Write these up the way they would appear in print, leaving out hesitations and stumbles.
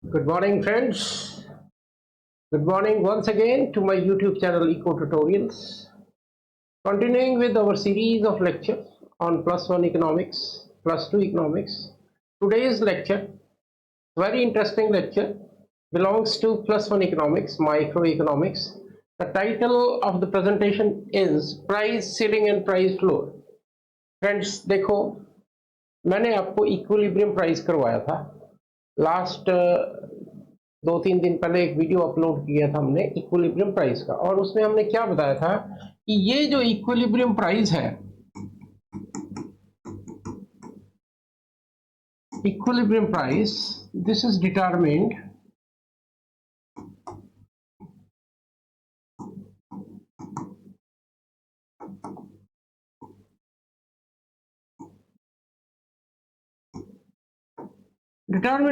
Good morning, friends. Good morning once again to my YouTube channel Eco Tutorials. Continuing with our series of lectures on plus one economics, plus two economics. Today's lecture, very interesting lecture, belongs to plus one economics, microeconomics. The title of the presentation is Price Ceiling and Price Floor. Friends, देखो मैंने आपको equilibrium price करवाया था last 2-3 दिन पहले एक video upload किया था हमने इक्विलिब्रियम प्राइस का, और उसमें हमने क्या बताया था कि ये जो इक्विलिब्रियम प्राइस है, equilibrium price, this is determined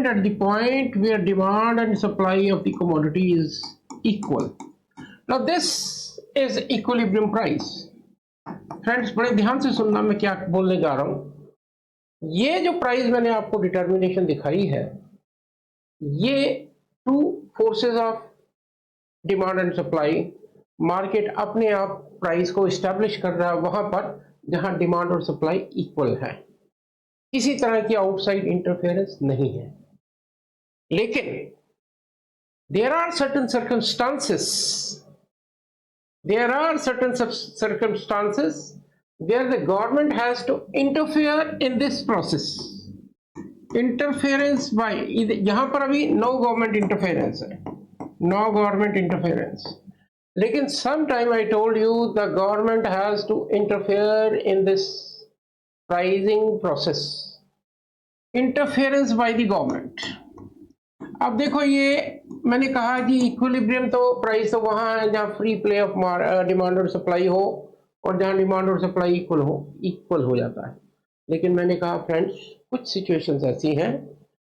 at the point where demand and supply of the commodity is equal. Now this is equilibrium price. Friends बड़े ध्यान से सुनना, मैं क्या बोलने जा रहा हूं। ये जो प्राइस मैंने आपको डिटर्मिनेशन दिखाई है, ये two forces of demand and supply, market अपने आप प्राइस को इस्टेब्लिश कर रहा है वहां पर जहां डिमांड और सप्लाई इक्वल है, किसी तरह की आउटसाइड इंटरफेरेंस नहीं है। लेकिन there are certain circumstances where the government has to interfere in this process. Interference by, यहां पर अभी no government interference है, no government interference, लेकिन sometime I told you the government has to interfere in this pricing process. Interference by the government. अब देखो, ये मैंने कहा कि इक्विलिब्रियम तो प्राइस तो वहां है जहां फ्री प्ले ऑफ डिमांड और सप्लाई हो, और जहां डिमांड और सप्लाई इक्वल हो जाता है। लेकिन मैंने कहा फ्रेंड्स, कुछ सिचुएशंस ऐसी हैं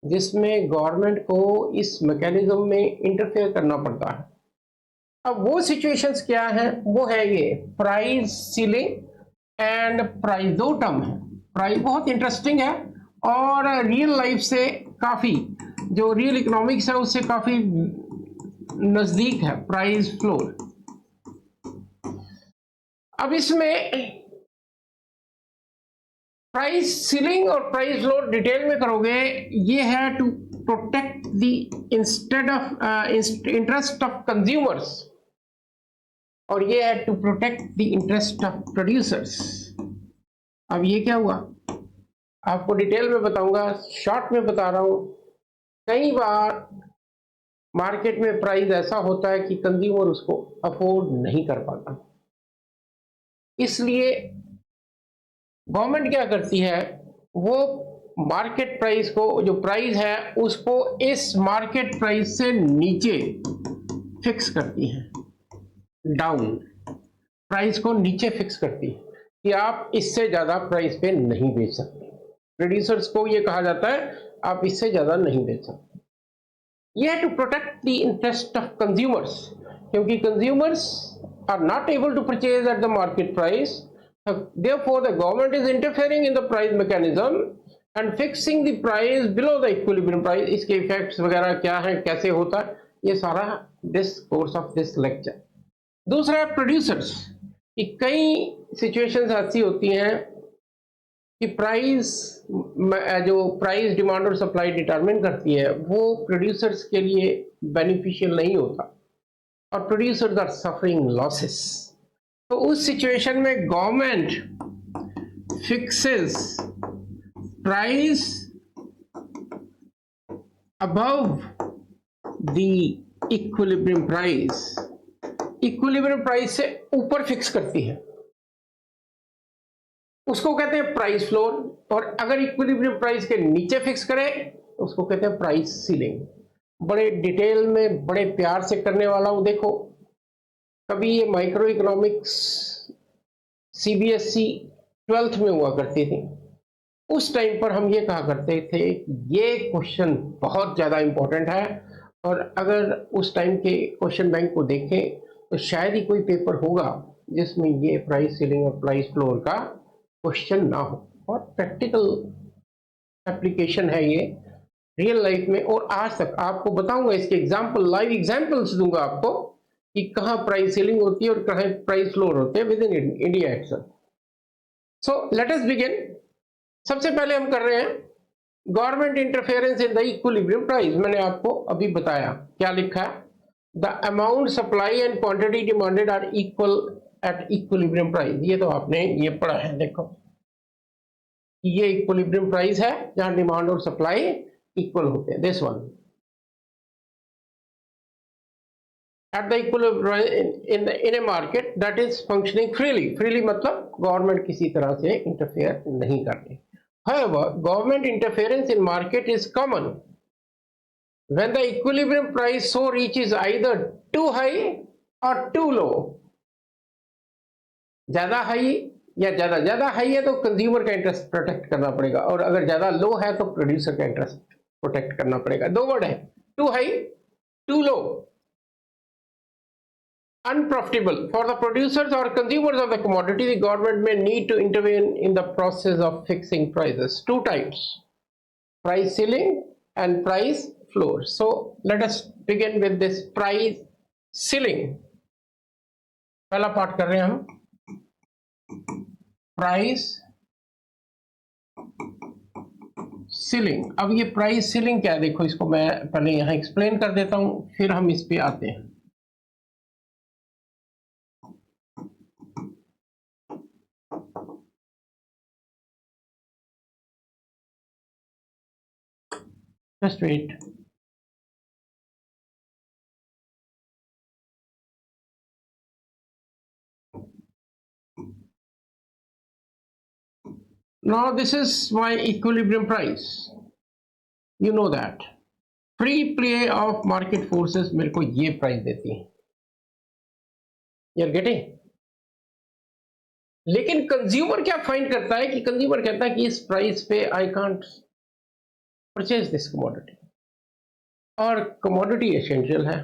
जिसमें गवर्नमेंट को इस मैकेनिज्म में इंटरफेयर करना पड़ता है। अब वो सिचुएशंस क्या है? वो है ये प्राइस सीलिंग एंड प्राइस। दो टर्म है। प्राइस बहुत इंटरेस्टिंग है और रियल लाइफ से काफी, जो रियल इकोनॉमिक्स है उससे काफी नजदीक है, प्राइस फ्लोर। अब इसमें प्राइस सीलिंग और प्राइस फ्लोर डिटेल में करोगे, ये है to protect the interest of consumers, और ये है to protect the interest of producers. अब ये क्या हुआ आपको डिटेल में बताऊंगा, शॉर्ट में बता रहा हूं। कई बार मार्केट में प्राइस ऐसा होता है कि कंज्यूमर उसको अफोर्ड नहीं कर पाता, इसलिए गवर्नमेंट क्या करती है, वो मार्केट प्राइस को, जो प्राइस है उसको इस मार्केट प्राइस से नीचे फिक्स करती है, डाउन प्राइस को नीचे फिक्स करती है कि आप इससे ज्यादा प्राइस पे नहीं बेच सकते। प्रोड्यूसर्स को ये कहा जाता है आप इससे ज्यादा नहीं बेच सकते। ये है to protect the interest of consumers, क्योंकि consumers are not able to purchase at the market price, therefore the government is interfering in the price mechanism and fixing the price below the equilibrium price. इसके effects वगैरह क्या है, कैसे होता है, ये सारा this course of this lecture. दूसरा है प्रोड्यूसर्स। कई सिचुएशंस ऐसी होती हैं कि प्राइस, जो प्राइस डिमांड और सप्लाई डिटरमिन करती है, वो प्रोड्यूसर्स के लिए बेनिफिशियल नहीं होता, और प्रोड्यूसर्स आर सफरिंग लॉसेस। तो उस सिचुएशन में government fixes price above the equilibrium price, equilibrium price से ऊपर फिक्स करती है, उसको कहते हैं प्राइस फ्लोर। और अगर इक्विलिब्रियम प्राइस के नीचे फिक्स करे तो उसको कहते हैं प्राइस सीलिंग। बड़े डिटेल में, बड़े प्यार से करने वाला हूं। देखो, कभी ये माइक्रो इकोनॉमिक्स सीबीएसई 12th में हुआ करती थी, उस टाइम पर हम ये कहा करते थे ये क्वेश्चन बहुत ज्यादा इंपॉर्टेंट है, और अगर उस टाइम के क्वेश्चन बैंक को देखें तो शायद ही कोई पेपर होगा जिसमें ये प्राइस सीलिंग और प्राइस फ्लोर का क्वेश्चन ना हो। और प्रैक्टिकल एप्लीकेशन है ये, रियल लाइफ में और आज तक आपको बताऊंगा, इसके एग्जाम्पल, लाइव एग्जाम्पल्स दूंगा आपको कि कहाँ प्राइस सेलिंग होती है और कहाँ प्राइस फ्लोर होते हैं within India excel. So let us begin. सबसे पहले हम कर रहे हैं government interference in the equilibrium price. मैंने आपको अभी बताया क्या लिखा है, the amount supply and quantity demanded are equal at equilibrium price. ये तो आपने ये पढ़ा है, देखो ये इक्विलिब्रियम प्राइस है जहां डिमांड और सप्लाई इक्वल होते हैं। This one at the equilibrium in a market that is functioning freely मतलब गवर्नमेंट किसी तरह से इंटरफेयर नहीं करती। However, government interference in market is common when the equilibrium price so reaches either too high or too low। ज्यादा high या ज्यादा high है तो कंज्यूमर का इंटरेस्ट प्रोटेक्ट करना पड़ेगा, और अगर ज्यादा लो है तो प्रोड्यूसर का इंटरेस्ट प्रोटेक्ट करना पड़ेगा। दो वर्ड है, too high too low. Unprofitable for the producers or consumers of the commodity, the government may need to intervene in the process of fixing prices. Two types, price ceiling and price floor. So let us begin with this price ceiling. पहला part कर रहे हैं हम price ceiling. अब ये price ceiling क्या है, देखो इसको मैं पहले यहां एक्सप्लेन कर देता हूं, फिर हम इस पे आते हैं। Just wait. Now this is my equilibrium price. You know that. Free play of market forces मेरे को ये प्राइस देती है। You're getting? लेकिन कंज्यूमर क्या फाइंड करता है कि कंज्यूमर कहता है कि इस प्राइस पे I can't purchase this commodity, और कमोडिटी एसेंशियल है,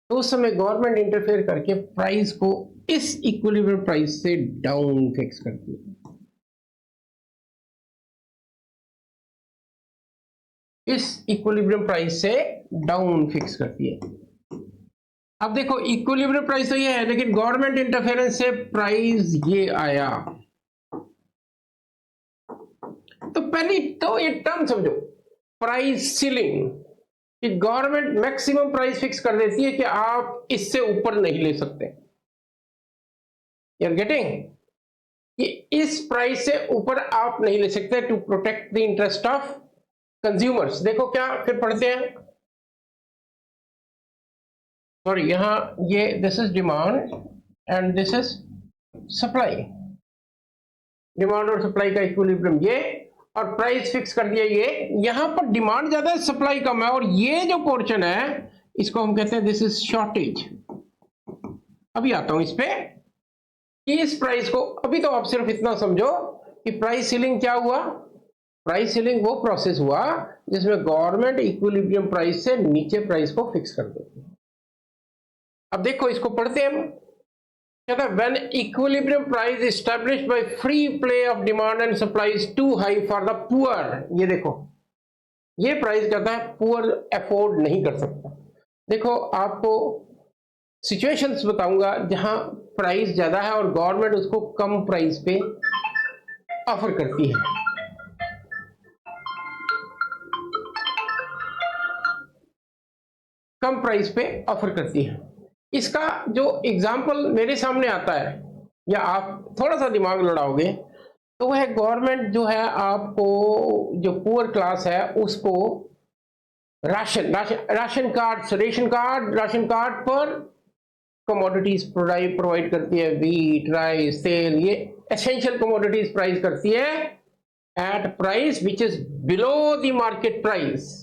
तो उस समय गवर्नमेंट इंटरफेयर करके प्राइस को इस इक्विलिब्रियम प्राइस से डाउन फिक्स करती है। इस इक्विलिब्रियम प्राइस से डाउन फिक्स करती है। अब देखो इक्विलिब्रियम प्राइस तो ये है, लेकिन गवर्नमेंट इंटरफेरेंस से प्राइस ये आया, तो पहली तो ये टर्म समझो, प्राइस सीलिंग, कि गवर्नमेंट मैक्सिमम प्राइस फिक्स कर देती है कि आप इससे ऊपर नहीं ले सकते। यू आर गेटिंग, कि इस प्राइस से ऊपर आप नहीं ले सकते to protect the interest of consumers. देखो क्या फिर पढ़ते हैं, सॉरी यहां ये this is demand and this is supply. Demand और सप्लाई का इक्विलिब्रियम ये, और प्राइस फिक्स कर दिया ये। यहां पर डिमांड ज्यादा है, सप्लाई कम है, और ये जो पोर्शन है इसको हम कहते हैं दिस इज शॉर्टेज। अभी आता हूं इस पे कि इस प्राइस को, अभी तो आप सिर्फ इतना समझो कि प्राइस सीलिंग क्या हुआ। प्राइस सीलिंग वो प्रोसेस हुआ जिसमें गवर्नमेंट इक्विलिब्रियम प्राइस से नीचे प्राइस को फिक्स कर देती है। अब देखो इसको पढ़ते हैं हम, कहता है when equilibrium price established by free play of demand and supply is too high for the poor. ये देखो ये प्राइस कहता है पुअर अफोर्ड नहीं कर सकता। देखो आपको सिचुएशंस बताऊंगा जहां प्राइस ज्यादा है और गवर्नमेंट उसको कम प्राइस पे ऑफर करती है। कम प्राइस पे ऑफर करती है। इसका जो एग्जाम्पल मेरे सामने आता है, या आप थोड़ा सा दिमाग लड़ाओगे, तो वह गवर्नमेंट जो है आपको, जो पुअर क्लास है उसको राशन कार्ड पर कमोडिटीज प्रोवाइड करती है, व्हीट, राइस, तेल, ये एसेंशियल कमोडिटीज प्राइस करती है at price which is below the market price.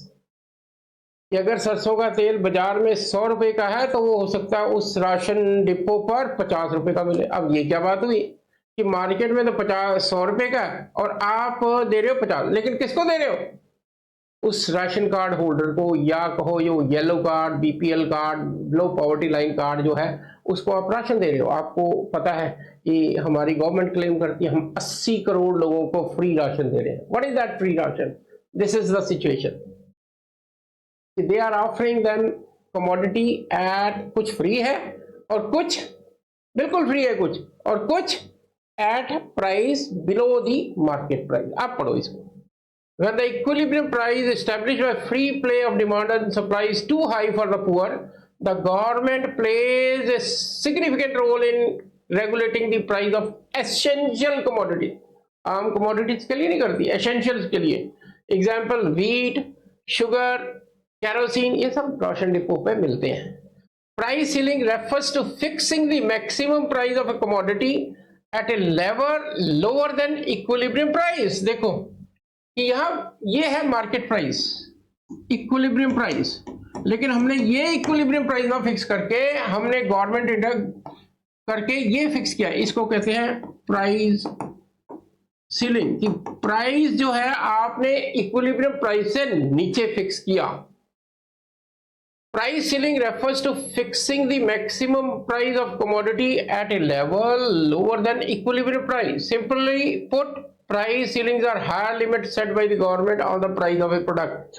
कि अगर सरसों का तेल बाजार में 100 रुपए का है तो वो हो सकता है उस राशन डिपो पर 50 रुपए का मिले। अब ये क्या बात हुई कि मार्केट में तो 100 रुपए का और आप दे रहे हो 50, लेकिन किसको दे रहे हो? उस राशन कार्ड होल्डर को, या कहो यो येलो कार्ड, बीपीएल कार्ड, लो पॉवर्टी लाइन कार्ड जो है उसको आप राशन दे रहे हो। आपको पता है कि हमारी गवर्नमेंट क्लेम करती है हम 80 करोड़ लोगों को फ्री राशन दे रहे हैं। What is that free ration? This is the situation. They are offering them commodity at, कुछ फ्री है और कुछ बिल्कुल फ्री है, कुछ और कुछ at price below the market price. आप पढ़ो इसको। When the equilibrium price established by free play of demand and supply is too high for the poor, the government plays a significant role in regulating the price of essential commodities. आम commodities के लिए नहीं करती, essentials के लिए। Example wheat, sugar, kerosene, ये सब ration depot पे मिलते हैं। Price ceiling refers to fixing the maximum price of a commodity at a level lower than equilibrium price। देखो कि यहां ये है मार्केट प्राइस, इक्विलिब्रियम प्राइस, लेकिन हमने ये इक्विलिब्रियम प्राइस ना फिक्स करके हमने गवर्नमेंट इंटर करके ये फिक्स किया, इसको कहते हैं प्राइस सीलिंग। कि प्राइस जो है आपने इक्विलिब्रियम प्राइस से नीचे फिक्स किया। Price ceiling refers to fixing the maximum price of commodity at a level lower than equilibrium price. Simply put, price ceilings are higher limits set by the government on the price of a product।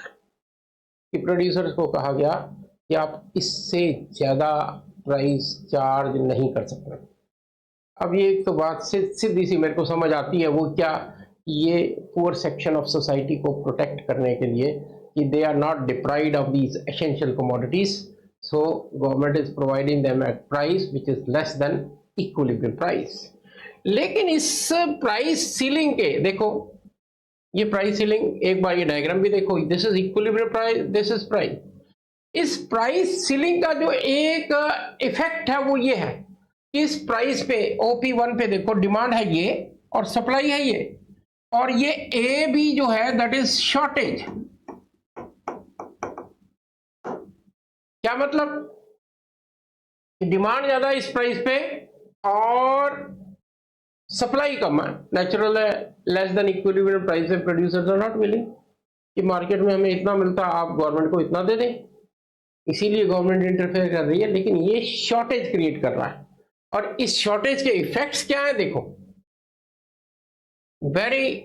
कि producers को कहा गया कि आप इससे ज्यादा price charge नहीं कर सकते। अब ये एक तो बात सीधी सी मेरे को समझ आती है, वो क्या, ये पुअर सेक्शन ऑफ सोसाइटी को प्रोटेक्ट करने के लिए कि they are not deprived of these essential commodities, so government is providing them at price which is less than equilibrium price. लेकिन इस प्राइस सीलिंग के देखो, ये प्राइस सीलिंग, एक बार ये डायग्राम भी देखो, this is equilibrium price, this is price. इस प्राइस सीलिंग का जो एक इफेक्ट है वो ये है कि इस प्राइस पे OP1 पे देखो डिमांड है ये और सप्लाई है ये, और ये AB जो है दैट इज शॉर्टेज। क्या मतलब, डिमांड ज्यादा इस प्राइस पे और सप्लाई कम है, नेचुरल है, लेस देन इक्विलिब्रियम प्राइस है। प्रोड्यूसर्स आर नॉट विलिंग कि मार्केट में हमें इतना मिलता, आप गवर्नमेंट को इतना दे दें, इसीलिए गवर्नमेंट इंटरफेयर कर रही है। लेकिन ये शॉर्टेज क्रिएट कर रहा है, और इस शॉर्टेज के इफेक्ट्स क्या है देखो, वेरी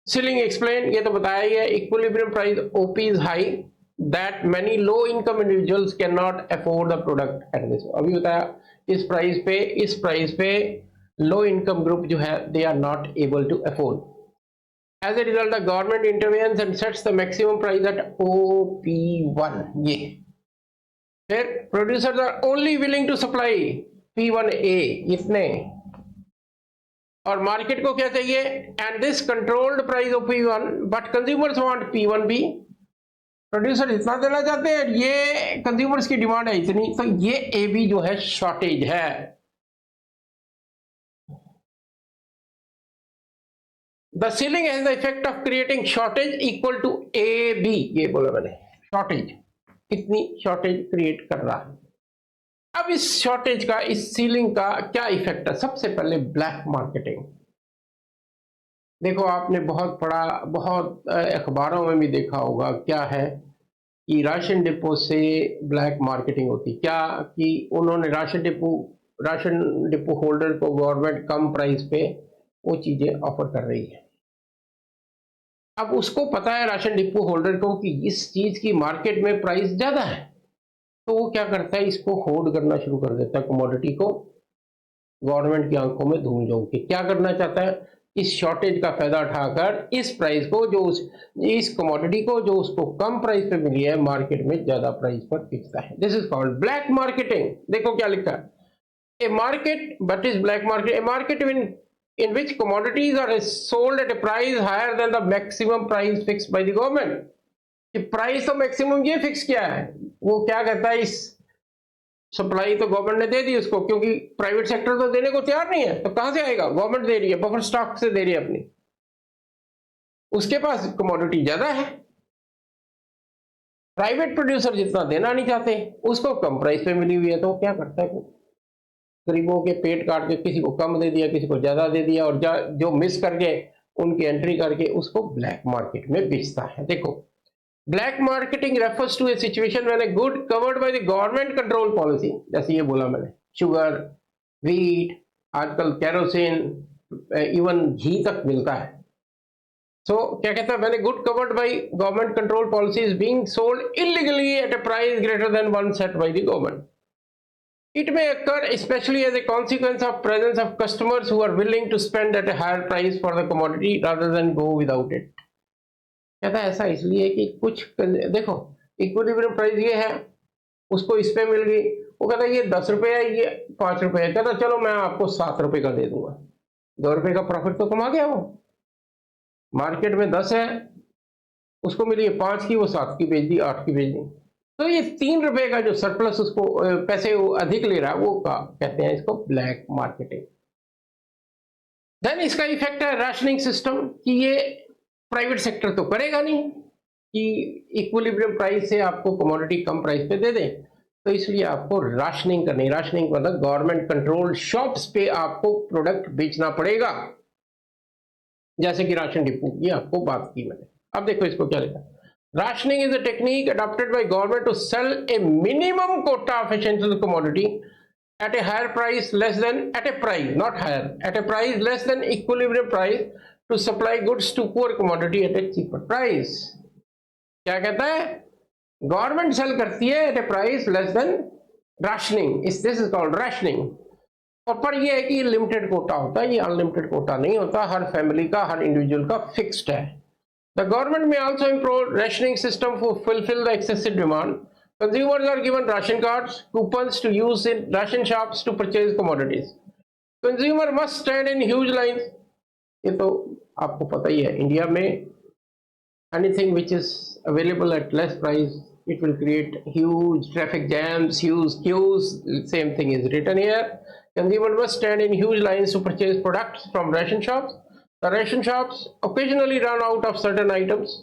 सीलिंग एक्सप्लेन, ये तो बताया ही है। Equilibrium price OP is high that many low income individuals can not afford the product at this. अभी बताया इस प्राइस पे लो इनकम ग्रुप जो है they are not able to afford. As a result the government intervenes and sets the maximum price at OP1। ये फिर producers are only willing to supply P1A इतने, और मार्केट को क्या चाहिए, and this controlled price of P1 but consumers want P1B। Producer इतना देना चाहते हैं, ये कंज्यूमर्स की डिमांड है इतनी, तो ये AB जो है शॉर्टेज है। The ceiling has the effect of creating shortage equal to AB। ये बोला मैंने, शॉर्टेज, कितनी शॉर्टेज क्रिएट कर रहा है। अब इस शॉर्टेज का, इस सीलिंग का क्या इफेक्ट है। सबसे पहले ब्लैक मार्केटिंग। देखो आपने बहुत पढ़ा, बहुत अखबारों में भी देखा होगा, क्या है कि राशन डिपो से ब्लैक मार्केटिंग होती। क्या कि उन्होंने राशन डिपो होल्डर को गवर्नमेंट कम प्राइस पे वो चीजें ऑफर कर रही है। अब उसको पता है राशन डिपो होल्डर को कि इस चीज की मार्केट में प्राइस ज्यादा है, तो वो क्या करता है, इसको होल्ड करना शुरू कर देता है कमोडिटी को, गवर्नमेंट की आंखों में धूल झोंक के। क्या करना चाहता है, इस शॉर्टेज का फायदा उठाकर इस प्राइस को, जो इस कमोडिटी को जो उसको कम प्राइस पे मिली है, मार्केट में ज्यादा प्राइस पर बेचता है। This is called black marketing. देखो क्या लिखा है, a market, but is black market, a market in which commodities are sold at a price higher than the maximum price fixed by the government। कि price तो maximum ये fix किया है, वो क्या कहता है, इस सप्लाई तो गवर्नमेंट ने दे दी उसको, क्योंकि प्राइवेट सेक्टर तो देने को तैयार नहीं है, तो कहां से आएगा, गवर्नमेंट दे रही है, बफर स्टॉक से दे रही है अपनी, उसके पास कमोडिटी ज्यादा है। प्राइवेट प्रोड्यूसर जितना देना नहीं चाहते, उसको कम प्राइस पे मिली हुई है, तो क्या करता है, गरीबों के पेट काट के किसी को कम दे दिया, किसी को ज्यादा दे दिया, और जो मिस करके उनकी एंट्री करके उसको ब्लैक मार्केट में बेचता है। देखो, black marketing refers to a situation when a good covered by the government control policy. जैसे ये बोला मैंने, शुगर, व्हीट, आजकल केरोसिन, इवन घी तक मिलता है, सो क्या कहता है, when a good covered by government control policy is being sold illegally at a price greater than one set by the government, it may occur especially as a consequence of presence of customers who are willing to spend at a higher price for the commodity rather than go without it. कहता है ऐसा इसलिए कि कुछ, देखो equilibrium price ये है, उसको इस पे मिल गई, वो कहता है ये 10 रुपये है, ये 5 रुपये है, कहता चलो मैं आपको 7 रुपये का दे दूंगा, 2 रुपये का प्रॉफिट तो कमा गया वो। मार्केट में 10 है, उसको मिली 5 की, वो 7 की बेच दी, 8 की बेच दी, तो ये 3 रुपए का जो सरप्लस उसको पैसे वो अधिक ले रहा है, वो का कहते हैं इसको ब्लैक मार्केटिंग। देन इसका इफेक्ट है राशनिंग सिस्टम, कि ये प्राइवेट सेक्टर तो करेगा नहीं कि इक्विलिब्रियम प्राइस से आपको कमोडिटी कम प्राइस पे दे दे, तो इसलिए आपको राशनिंग करनी। राशनिंग मतलब गवर्नमेंट कंट्रोल शॉप्स पे आपको प्रोडक्ट बेचना पड़ेगा, जैसे कि राशन डिपो, ये आपको बात की मैंने। अब देखो इसको क्या लिखा, rationing is a technique adopted by government to sell a minimum quota of essential commodity at a higher price less than, at a price not higher, at a price less than equilibrium price to supply goods to poor commodity at a cheaper price। क्या कहता है, government cell करती है at a price less than rationing, this is called rationing। और पर ये है कि लिमिटेड कोटा होता है, ये अनलिमिटेड कोटा नहीं होता, हर फैमिली का, हर इंडिविजुअल का फिक्स्ड है। The government may also improve rationing system to fulfill the excessive demand. Consumers are given ration cards, coupons to use in ration shops to purchase commodities. Consumer must stand in huge lines. ये तो आपको पता ही है, India में anything which is available at less price, it will create huge traffic jams, huge queues. Same thing is written here. Consumer must stand in huge lines to purchase products from ration shops. The ration shops occasionally run out of certain items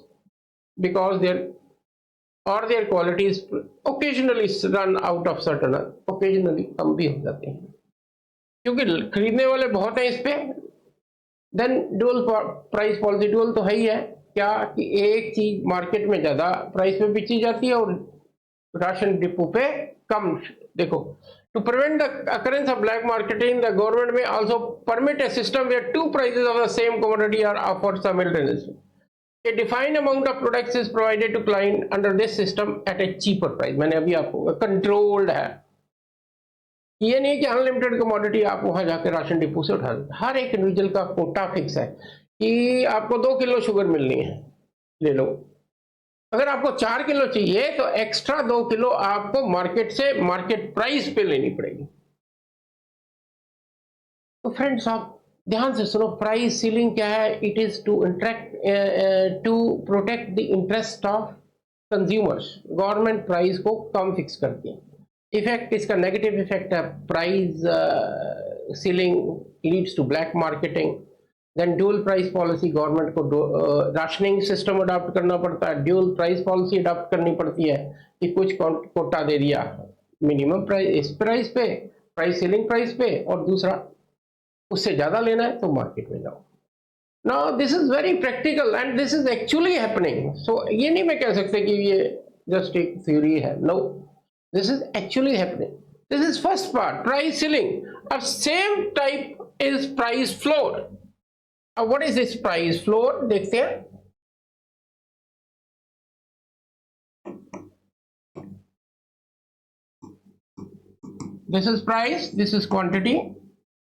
because their qualities occasionally run out of certain, occasionally कम भी हो जाते हैं क्योंकि खरीदने वाले बहुत हैं इस पे। Then dual price policy, dual तो है ही है क्या कि एक चीज मार्केट में ज्यादा प्राइस में बेची जाती है और राशन डिपो पे कम। देखो, to prevent the occurrence of black marketing, the government may also permit a system where two prices of the same commodity are offered simultaneously. A defined amount of products is provided to client under this system at a cheaper price। मैंने अभी आपको controlled है, ये नहीं कि unlimited commodity आप वहां जाकर राशन डिपो से उठा लेते। हर एक इंडिविजुअल का कोटा फिक्स है कि आपको 2 किलो शुगर मिलनी है, ले लो। अगर आपको 4 किलो चाहिए तो एक्स्ट्रा 2 किलो आपको मार्केट से मार्केट प्राइस पे लेनी पड़ेगी। तो फ्रेंड्स आप ध्यान से सुनो, प्राइस सीलिंग क्या है? It is to protect the interest of consumers. Government price को कम फिक्स करती है। इफेक्ट इसका नेगेटिव इफेक्ट है, price ceiling leads to black marketing. Then dual price policy, government को राशनिंग सिस्टम अडॉप्ट करना पड़ता है, ड्यूअल प्राइस पॉलिसी अडॉप्ट करनी पड़ती है कि कुछ कोटा दे दिया मिनिमम प्राइस इस प्राइस पे, प्राइस सीलिंग प्राइस पे, और दूसरा उससे ज्यादा लेना है तो मार्केट में जाओ। Now this is very practical and this is actually happening. So ये नहीं मैं कह सकते कि ये जस्ट एक थ्योरी है, no, this is actually happening. This is first part, price ceiling. अब same type is price floor. अब what is this price floor, देखते हैं। This is price, this is quantity.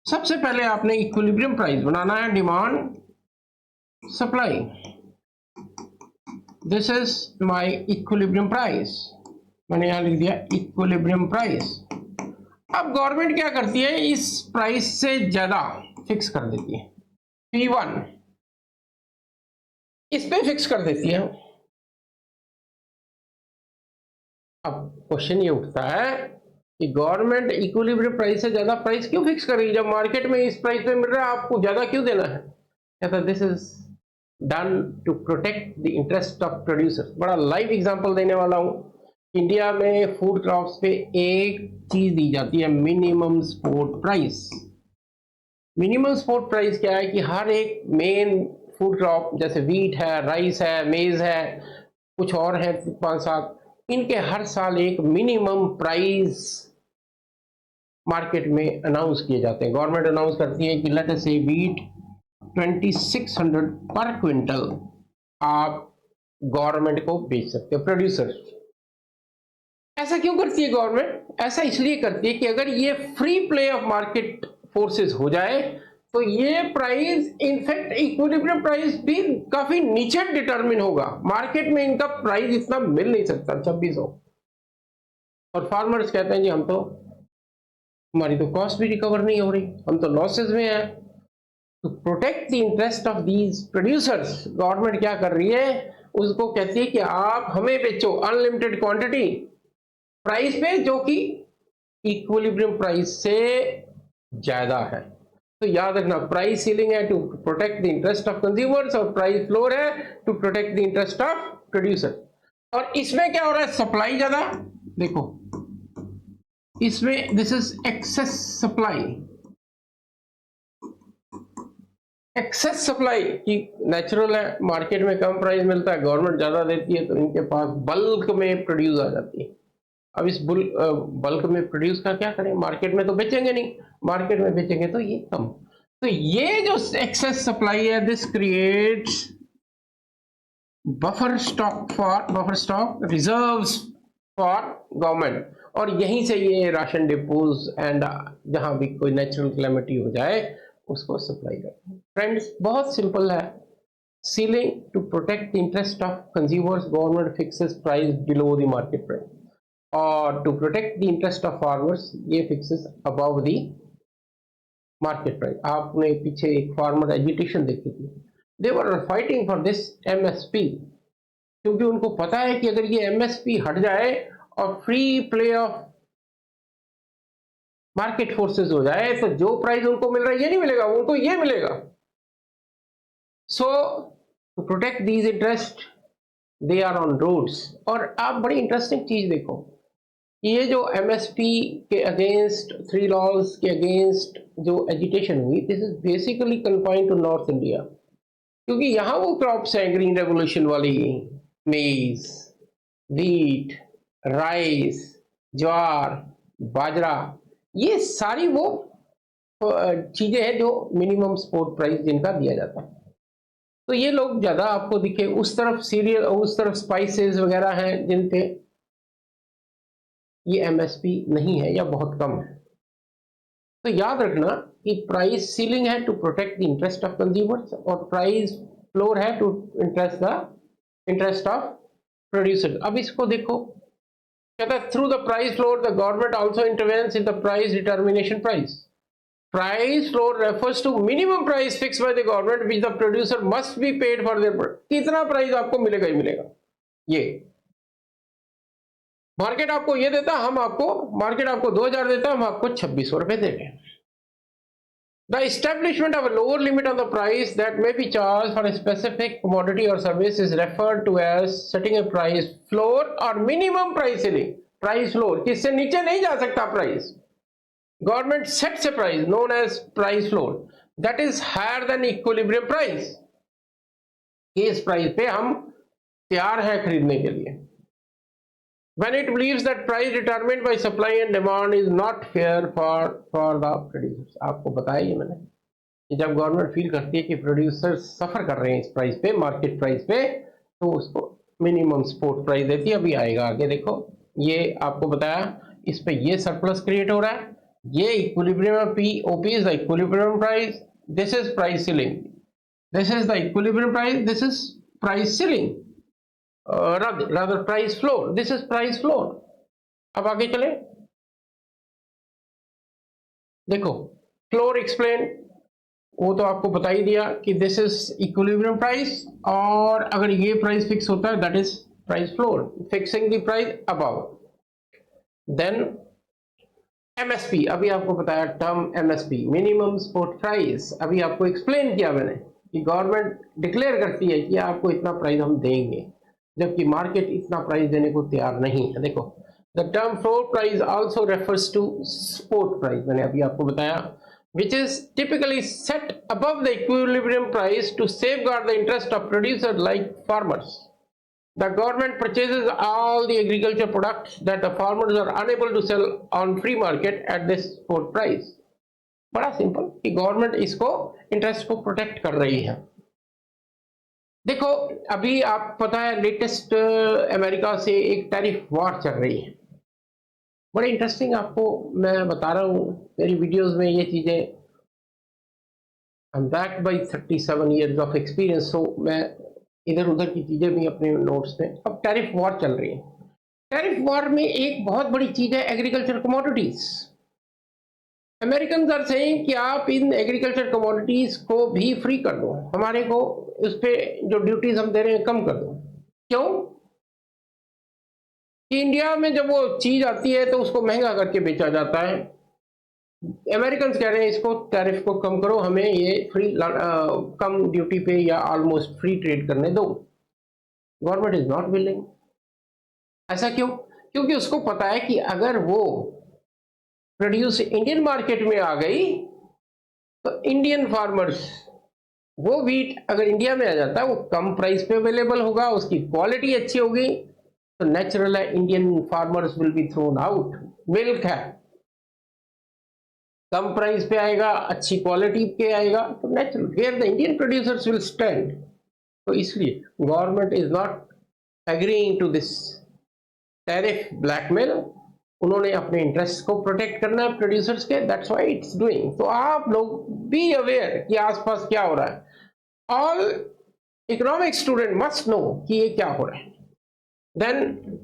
सबसे पहले आपने इक्विलिब्रियम प्राइस बनाना है, demand supply. This is my equilibrium price, मैंने यहां लिख दिया इक्विलिब्रियम प्राइस। अब गवर्नमेंट क्या करती है, इस प्राइस से ज्यादा फिक्स कर देती है, P1 इस पे फिक्स कर देती है। अब क्वेश्चन ये उठता है कि गवर्नमेंट इक्विलिब्रियम प्राइस से ज्यादा प्राइस क्यों फिक्स करेगी जब मार्केट में इस प्राइस पे मिल रहा है, आपको ज्यादा क्यों देना है? कहता this is done to protect the interest of producer. बड़ा लाइव एग्जांपल देने वाला हूं। इंडिया में फूड क्रॉप्स पे एक चीज दी जाती है, minimum support price. Minimum support price क्या है कि हर एक मेन फूड क्रॉप, जैसे वीट है, राइस है, मेज है, कुछ और है 5-7, इनके हर साल एक मिनिमम प्राइस मार्केट में अनाउंस किए जाते हैं। गवर्नमेंट अनाउंस करती है कि लेट अस से वीट 2600 पर क्विंटल आप गवर्नमेंट को बेच सकते हो, प्रोड्यूसर। ऐसा क्यों करती है गवर्नमेंट? ऐसा इसलिए करती है कि अगर ये free play of market forces हो जाए तो ये प्राइस, इनफैक्ट इक्विलिब्रियम प्राइस भी काफी नीचे डिटरमिन होगा। मार्केट में इनका प्राइस इतना मिल नहीं सकता 2600। और फार्मर्स कहते हैं जी हम तो, हमारी तो कॉस्ट भी रिकवर नहीं हो रही, हम तो लॉसेस में हैं। To protect the interest of these producers, government क्या कर रही है, उसको कहती है कि आप हमें बेचो अनलिमिटेड क्वांटिटी प्राइस पे जो कि इक्विलिब्रियम प्राइस से ज्यादा है। तो याद रखना, प्राइस सीलिंग है to protect the interest of consumers और प्राइस फ्लोर है to protect the interest of producer. और इसमें क्या हो रहा है, सप्लाई ज्यादा, देखो इसमें this is excess supply. Excess supply की नेचुरल है, मार्केट में कम प्राइस मिलता है, गवर्नमेंट ज्यादा देती है तो इनके पास बल्क में प्रोड्यूस आ जाती है। अब इस बल्क में प्रोड्यूस का क्या करें, मार्केट में तो बेचेंगे नहीं, मार्केट में बेचेंगे तो ये कम। तो ये जो एक्सेस सप्लाई है, this creates buffer stock reserves for government. और यहीं से ये राशन डिपोज एंड जहां भी कोई नेचुरल कैलेमिटी हो जाए उसको सप्लाई करते हैं। फ्रेंड्स बहुत सिंपल है, ceiling to protect the interest of consumers, government fixes price below the market price, और to protect the interest of farmers ये fixes above the market price. आपने पीछे एक फार्मर एजिटेशन देखी थी, they were fighting for this MSP, क्योंकि उनको पता है कि अगर ये एमएसपी हट जाए और free play of market forces हो जाए तो जो प्राइस उनको मिल रहा है ये नहीं मिलेगा, उनको ये मिलेगा। So to protect these interest they are on roads. और आप बड़ी इंटरेस्टिंग चीज देखो, ये जो एमएसपी के अगेंस्ट, 3 लॉज के अगेंस्ट जो एजिटेशन हुई, this is basically confined to North India, क्योंकि यहां वो क्रॉप्स हैं ग्रीन रेवोल्यूशन वाली, मेज, व्हीट, राइस, ज्वार, बाजरा, ये सारी वो चीजें हैं जो मिनिमम सपोर्ट प्राइस जिनका दिया जाता है। तो ये लोग ज्यादा आपको दिखे, उस तरफ सीरियल, उस तरफ स्पाइसेस वगैरह हैं जिन पे ये एमएसपी नहीं है या बहुत कम है। तो याद रखना कि प्राइस सीलिंग है to protect the interest of consumers और प्राइस फ्लोर है टू इंटरेस्ट ऑफ प्रोड्यूसर। अब इसको देखो, कहता है through the price floor the government also intervenes in the price determination price. Price floor refers to minimum price fixed by the government which the producer must be paid for their product. कितना price आपको मिलेगा ही मिलेगा, ये market आपको ये देता, market आपको 2000 देता, हम आपको 2600 रुपए दे रहे हैं। The establishment of a lower limit on the price that may be charged for a specific commodity or service is referred to as setting a price floor or minimum price ceiling. Price floor, किससे नीचे नहीं जा सकता price. Government sets a price known as price floor that is higher than equilibrium price. इस price पे हम तैयार हैं खरीदने के लिए। When it believes that price determined by supply and demand is not fair for the producers. आपको बताया ये मैंने कि जब गवर्नमेंट फील करती है कि प्रोड्यूसर्स सफर कर रहे हैं इस प्राइस पे, मार्केट प्राइस पे, तो उसको मिनिमम सपोर्ट प्राइस देती है। अभी आएगा आगे, देखो ये आपको बताया, इस पे ये सरप्लस क्रिएट हो रहा है, ये equilibrium OP is the equilibrium price, this is price ceiling, this is the equilibrium price, this is price ceiling, rather price floor, this is price floor. अब आगे चले, देखो फ्लोर एक्सप्लेन, वो तो आपको बता ही दिया कि दिस इज इक्विलिब्रियम प्राइस, और अगर ये प्राइस फिक्स होता है that is price floor, fixing the price above. Then MSP, अभी आपको बताया term MSP, minimum support price, अभी आपको एक्सप्लेन किया मैंने कि गवर्नमेंट डिक्लेयर करती है कि आपको इतना प्राइस हम देंगे, जबकि मार्केट इतना प्राइस देने को तैयार नहीं है। देखो the term floor price also refers to support price, मैंने अभी आपको बताया, which is typically set above the equilibrium price to safeguard the interest of producer like farmers. The government purchases all the agriculture products that the farmers are unable to sell on free market at this support price. बड़ा simple कि government इसको interest को protect कर रही है। देखो अभी आप पता है लेटेस्ट अमेरिका से एक टैरिफ वॉर चल रही है, बड़े इंटरेस्टिंग आपको मैं बता रहा हूँ मेरी वीडियोस में ये चीजें। I am backed by 37 years of experience, so मैं इधर उधर की चीजें भी अपने नोट्स में। अब टैरिफ वॉर चल रही है, टैरिफ वॉर में एक बहुत बड़ी चीज है agriculture commodities. American are saying कि आप इन एग्रीकल्चर कमोडिटीज को भी फ्री कर दो, हमारे को उस पर जो ड्यूटीज हम दे रहे हैं कम कर दो। क्यों कि इंडिया में जब वो चीज आती है तो उसको महंगा करके बेचा जाता है। अमेरिकन कह रहे हैं इसको टैरिफ को कम करो, हमें ये फ्री कम ड्यूटी पे या ऑलमोस्ट फ्री ट्रेड करने दो। Government is not willing. ऐसा क्यों? क्योंकि उसको पता है कि अगर वो प्रोड्यूस इंडियन मार्केट में आ गई तो इंडियन फार्मर्स वो व्हीट अगर इंडिया में आ जाता है वो कम प्राइस पे अवेलेबल होगा, उसकी क्वालिटी अच्छी होगी, तो नेचुरल है Indian farmers will be thrown out. Milk है कम प्राइस पे आएगा, अच्छी क्वालिटी पे आएगा, तो natural where the Indian producers will stand. तो इसलिए government is not agreeing to this tariff blackmail. उन्होंने अपने इंटरेस्ट को प्रोटेक्ट करना है प्रोड्यूसर्स के, दैट्स व्हाई इट्स डूइंग। तो आप लोग बी अवेयर कि आसपास क्या हो रहा है। All economic student must know कि ये क्या हो रहा है। Then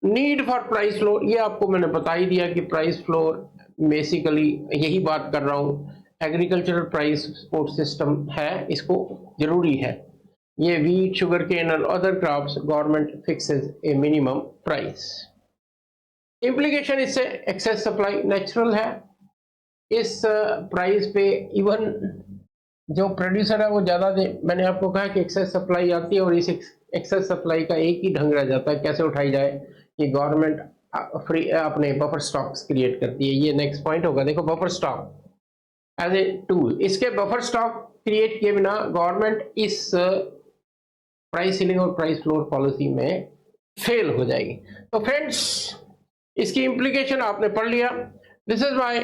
need for price floor, ये आपको मैंने बता ही दिया कि प्राइस फ्लोर बेसिकली यही बात कर रहा हूं, एग्रीकल्चरल प्राइस सपोर्ट सिस्टम है, इसको जरूरी है। ये वीट, शुगर केन और अदर क्रॉप्स गवर्नमेंट फिक्सेस ए मिनिमम प्राइस। इम्प्लीकेशन इससे एक्सेस सप्लाई नेचुरल है, इस प्राइस पे इवन जो प्रोड्यूसर है वो ज्यादा दे। मैंने आपको कहा कि एक्सेस सप्लाई आती है और इस एक्सेस सप्लाई का एक ही ढंग रह जाता है कैसे उठाई जाए, कि गवर्नमेंट फ्री अपने बफर स्टॉक्स क्रिएट करती है। ये नेक्स्ट पॉइंट होगा। देखो buffer stock as a tool, इसके बफर स्टॉक क्रिएट किए बिना गवर्नमेंट इस प्राइस सीलिंग और प्राइस फ्लोर पॉलिसी में फेल हो जाएगी। तो फ्रेंड्स इसकी इंप्लीकेशन आपने पढ़ लिया। This is my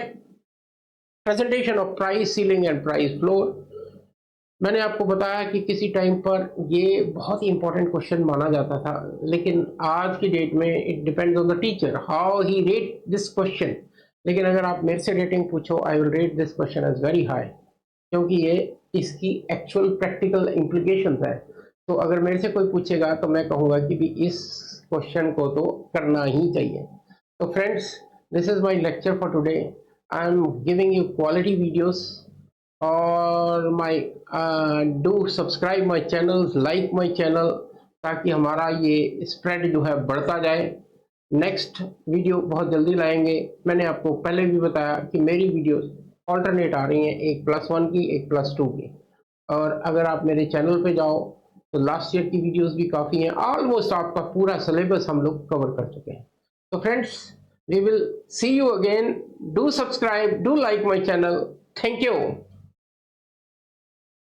presentation of price ceiling and price floor. मैंने आपको बताया कि किसी टाइम पर ये बहुत ही इंपॉर्टेंट क्वेश्चन माना जाता था, लेकिन आज की डेट में it depends on the teacher how he rate this question. लेकिन अगर आप मेरे से रेटिंग पूछो, I will rate this question as very high, क्योंकि ये इसकी एक्चुअल प्रैक्टिकल इम्प्लीकेशंस है। तो अगर मेरे से कोई पूछेगा तो मैं कहूँगा कि भी इस क्वेश्चन को तो करना ही चाहिए। तो friends this is my lecture for today. I am giving you quality videos और my do subscribe my channel, like my channel, ताकि हमारा ये स्प्रेड जो है बढ़ता जाए। नेक्स्ट वीडियो बहुत जल्दी लाएंगे। मैंने आपको पहले भी बताया कि मेरी वीडियोस ऑल्टरनेट आ रही हैं, एक +1 की एक +2 की। और अगर आप मेरे चैनल पे जाओ तो लास्ट ईयर की वीडियोस भी काफ़ी हैं, ऑलमोस्ट आपका पूरा सिलेबस हम लोग कवर कर चुके हैं। तो friends we will see you again. Do subscribe, do like my channel. Thank you.